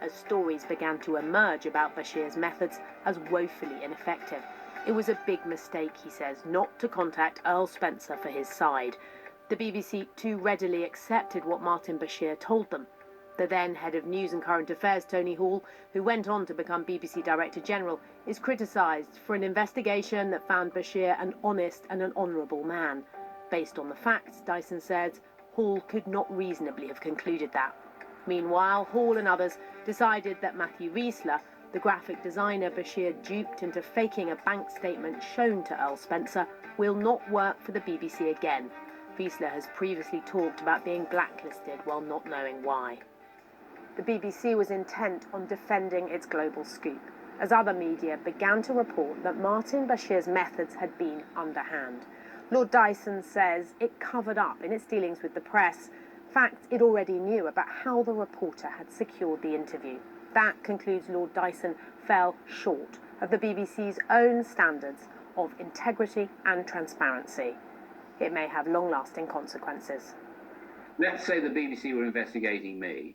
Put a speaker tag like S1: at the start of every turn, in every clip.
S1: as stories began to emerge about Bashir's methods as woefully ineffective. It was a big mistake, he says, not to contact Earl Spencer for his side. The BBC too readily accepted what Martin Bashir told them. The then head of news and current affairs, Tony Hall, who went on to become BBC Director General, is criticised for an investigation that found Bashir an honest and an honourable man. Based on the facts, Dyson says, Hall could not reasonably have concluded that. Meanwhile, Hall and others decided that Matthew Riesler, the graphic designer Bashir duped into faking a bank statement shown to Earl Spencer, will not work for the BBC again. Riesler has previously talked about being blacklisted while not knowing why. The BBC was intent on defending its global scoop, as other media began to report that Martin Bashir's methods had been underhand. Lord Dyson says it covered up in its dealings with the press facts it already knew about how the reporter had secured the interview. That, concludes Lord Dyson, fell short of the BBC's own standards of integrity and transparency. It may have long-lasting consequences.
S2: Let's say the BBC were investigating me,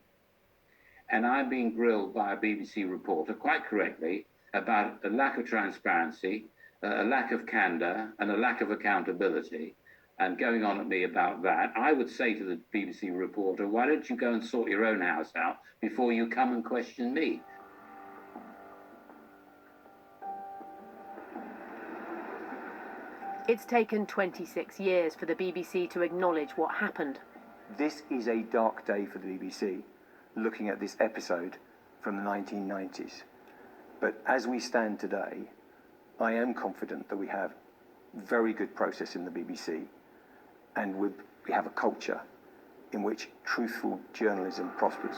S2: and I'm being grilled by a BBC reporter, quite correctly, about a lack of transparency, a lack of candour, and a lack of accountability, and going on at me about that. I would say to the BBC reporter, why don't you go and sort your own house out before you come and question me?
S1: It's taken 26 years for the BBC to acknowledge what happened.
S3: This is a dark day for the BBC, looking at this episode from the 1990s. But as we stand today, I am confident that we have very good process in the BBC, and we have a culture in which truthful journalism prospers.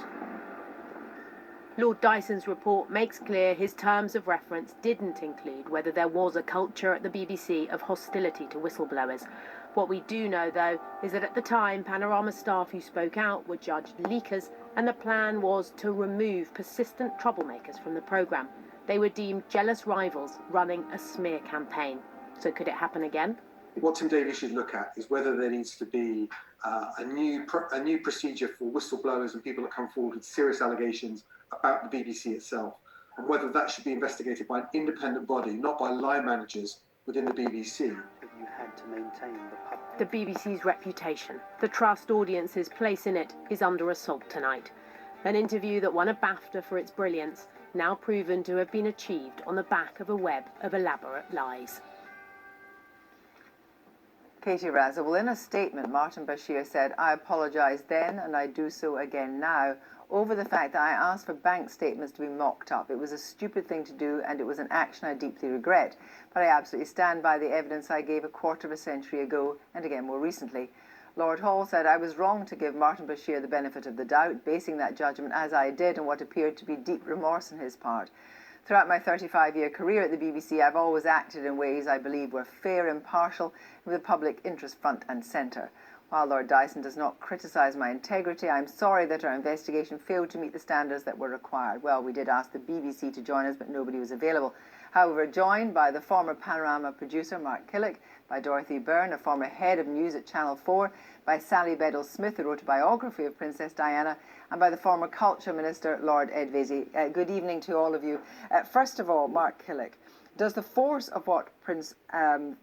S1: Lord Dyson's report makes clear his terms of reference didn't include whether there was a culture at the BBC of hostility to whistleblowers. What we do know, though, is that at the time, Panorama staff who spoke out were judged leakers, and the plan was to remove persistent troublemakers from the programme. They were deemed jealous rivals running a smear campaign. So could it happen again?
S4: What Tim Davies should look at is whether there needs to be a new procedure for whistleblowers and people that come forward with serious allegations about the BBC itself, and whether that should be investigated by an independent body, not by line managers within the BBC.
S5: You had to maintain
S1: the BBC's reputation, the trust audience's place in it, is under assault tonight. An interview that won a BAFTA for its brilliance, now proven to have been achieved on the back of a web of elaborate lies.
S6: Katie Raza, well, in a statement, Martin Bashir said, I apologise then and I do so again now over the fact that I asked for bank statements to be mocked up. It was a stupid thing to do and it was an action I deeply regret. But I absolutely stand by the evidence I gave a quarter of a century ago and again more recently. Lord Hall said I was wrong to give Martin Bashir the benefit of the doubt, basing that judgment as I did on what appeared to be deep remorse on his part. Throughout my 35-year career at the BBC, I've always acted in ways I believe were fair, impartial, with the public interest front and centre. While Lord Dyson does not criticise my integrity, I'm sorry that our investigation failed to meet the standards that were required. Well, we did ask the BBC to join us, but nobody was available. However, joined by the former Panorama producer, Mark Killick, by Dorothy Byrne, a former head of news at Channel 4, by Sally Bedell-Smith, who wrote a biography of Princess Diana, and by the former Culture Minister, Lord Ed Vaizey. Good evening to all of you. First of all, Mark Killick, does the force of what Prince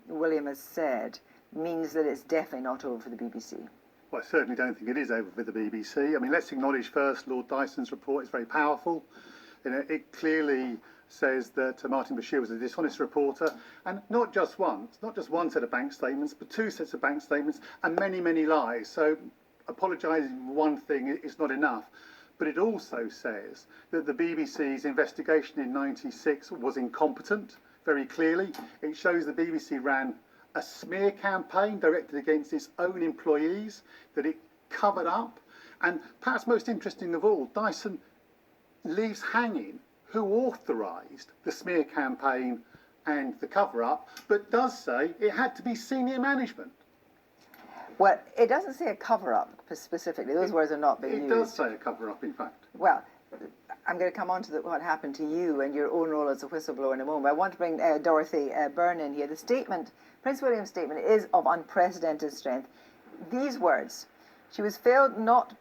S6: William has said means that it's definitely not over for the BBC?
S7: Well, I certainly don't think it is over for the BBC. I mean, let's acknowledge first Lord Dyson's report is very powerful. You know, it clearly says that Martin Bashir was a dishonest reporter, and not just one set of bank statements, but two sets of bank statements and many, many lies. So apologising for one thing is not enough. But it also says that the BBC's investigation in '96 was incompetent, very clearly. It shows the BBC ran a smear campaign directed against its own employees, that it covered up. And perhaps most interesting of all, Dyson leaves hanging who authorised the smear campaign and the cover-up, but does say it had to be senior management.
S6: Well, it doesn't say a cover-up specifically. Those words are not being used.
S7: It does say a cover-up, in fact.
S6: Well, I'm going to come on to what happened to you and your own role as a whistleblower in a moment. I want to bring Dorothy Byrne in here. The statement, Prince William's statement, is of unprecedented strength. These words, She was failed not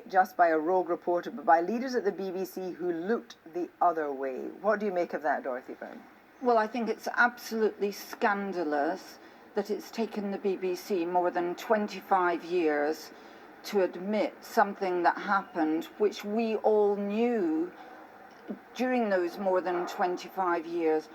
S6: just by a rogue reporter, but by leaders at the BBC who looked the other way. What do you make of that, Dorothy Brown?
S8: Well, I think it's absolutely scandalous that it's taken the BBC more than 25 years to admit something that happened, which we all knew during those more than 25 years.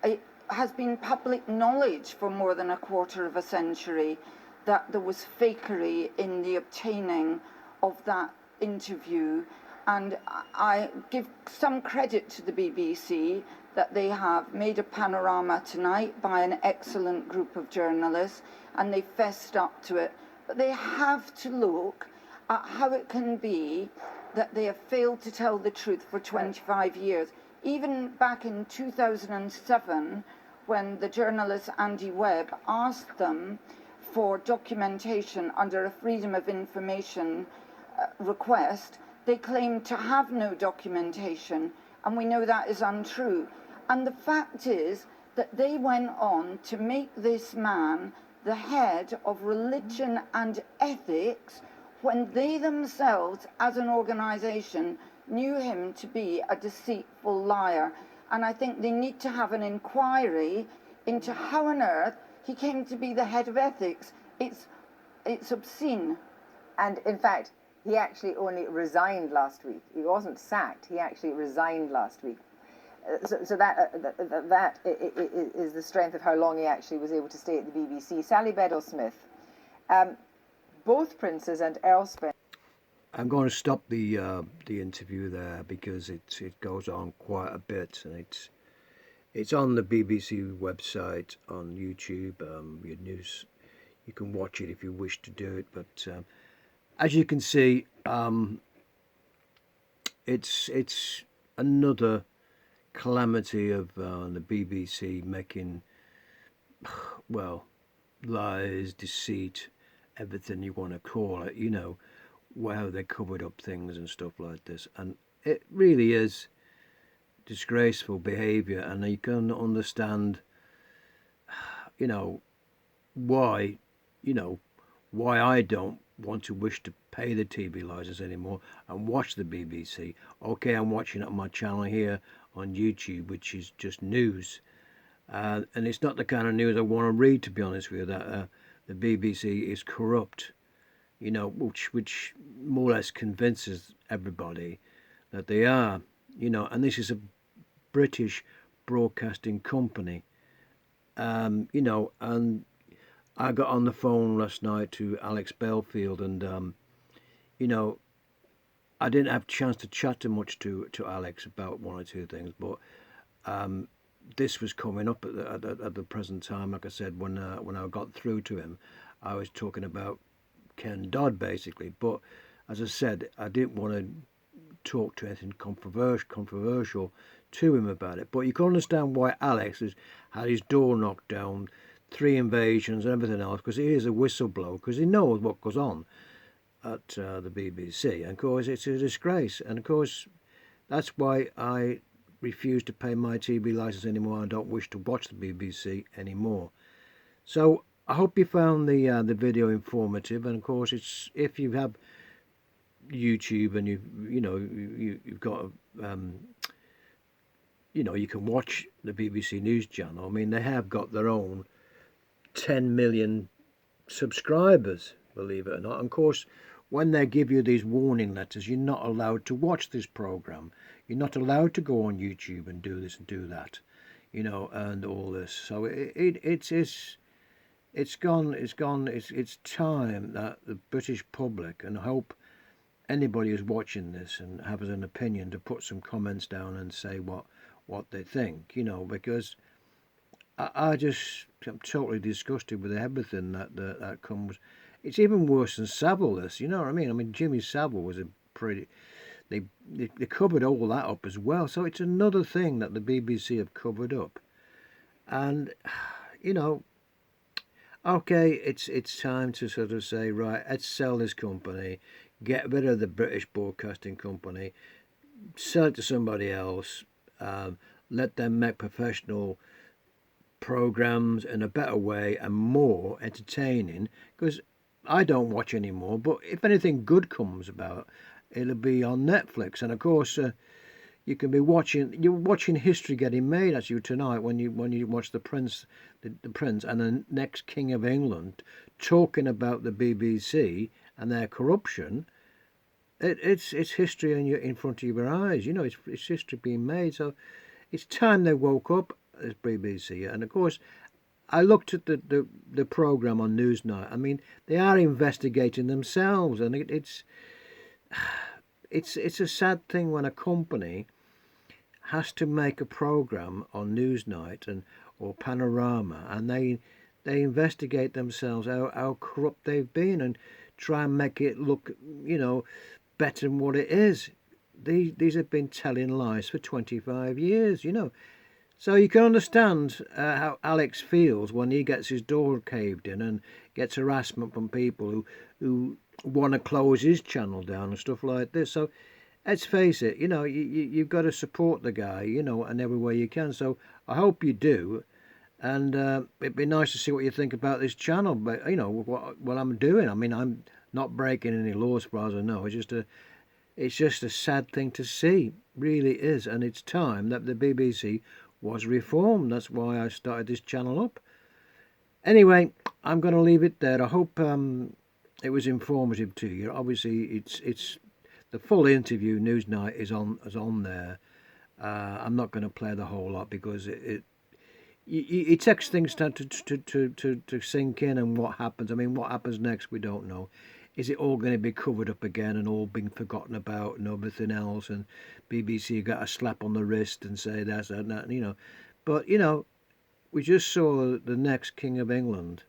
S8: It has been public knowledge for more than a quarter of a century that there was fakery in the obtaining of that interview. And I give some credit to the BBC that they have made a panorama tonight by an excellent group of journalists, and they fessed up to it. But they have to look at how it can be that they have failed to tell the truth for 25 years. Even back in 2007, when the journalist Andy Webb asked them for documentation under a Freedom of Information request, they claimed to have no documentation, and we know that is untrue. And the fact is that they went on to make this man the head of religion and ethics when they themselves, as an organisation, knew him to be a deceitful liar. And I think they need to have an inquiry into how on earth he came to be the head of ethics. It's obscene.
S6: And in fact, he actually only resigned last week. He wasn't sacked. He actually resigned last week. So that is the strength of how long he actually was able to stay at the BBC. Sally Bedell-Smith, both Princes and Earl Spencer.
S9: I'm going to stop the interview there because it goes on quite a bit, and it's on the BBC website on YouTube. Your news, you can watch it if you wish to do it. But as you can see, it's another calamity of the BBC making, well, lies, deceit, everything you want to call it, you know, how they covered up things and stuff like this. And it really is disgraceful behaviour, and you can understand, you know, why I don't want to wish to pay the TV licence anymore and watch the BBC. Okay, I'm watching it on my channel here on YouTube, which is just news, and it's not the kind of news I want to read, to be honest with you, that the BBC is corrupt, you know, which more or less convinces everybody that they are, you know. And this is a British broadcasting company, you know. And I got on the phone last night to Alex Belfield, and you know, I didn't have a chance to chat too much to Alex about one or two things, but this was coming up at the present time. Like I said, when I got through to him, I was talking about Ken Dodd basically. But as I said, I didn't want to talk to anything controversial to him about it. But you can understand why Alex has had his door knocked down, 3 invasions and everything else, because he is a whistleblower, because he knows what goes on at the BBC. And of course it's a disgrace, and of course that's why I refuse to pay my TV licence anymore. I don't wish to watch the BBC anymore. So I hope you found the video informative, and of course it's, if you have YouTube and you've got you know, you can watch the BBC News channel. I mean, they have got their own 10 million subscribers, believe it or not. And of course, when they give you these warning letters, you're not allowed to watch this program. You're not allowed to go on YouTube and do this and do that, you know, and all this. So it's time that the British public, and I hope anybody who's watching this and has an opinion, to put some comments down and say what they think, you know, because I'm totally disgusted with everything that comes. It's even worse than Savile, this, you know what I mean? I mean, Jimmy Savile was a pretty... They covered all that up as well. So it's another thing that the BBC have covered up. And, you know, okay, it's time to sort of say, right, let's sell this company, get rid of the British Broadcasting Company, sell it to somebody else, let them make professional programs in a better way and more entertaining, because I don't watch anymore. But if anything good comes about, it'll be on Netflix. And of course, you can be watching. You're watching history getting made as you tonight when you watch the Prince, the Prince, and the next King of England talking about the BBC and their corruption. It's history in front of your eyes. You know, it's history being made. So it's time they woke up as BBC. And of course, I looked at the program on Newsnight. I mean, they are investigating themselves, and it's a sad thing when a company has to make a program on Newsnight or Panorama, and they investigate themselves how corrupt they've been and try and make it look, better than what it is. These have been telling lies for 25 years, So you can understand how Alex feels when he gets his door caved in and gets harassment from people who want to close his channel down and stuff like this. So let's face it, you've got to support the guy, in every way you can. So I hope you do. And it'd be nice to see what you think about this channel. But, what I'm doing. I mean, I'm not breaking any laws as far as I know. It's just a sad thing to see. Really is. And it's time that the BBC was reformed. That's why I started this channel up. Anyway, I'm going to leave it there. I hope it was informative to you. Obviously, it's the full interview. Newsnight is on there. I'm not going to play the whole lot because it takes things to sink in and what happens. I mean, what happens next, we don't know. Is it all going to be covered up again and all being forgotten about and everything else? And BBC got a slap on the wrist and say that's that, But, we just saw the next King of England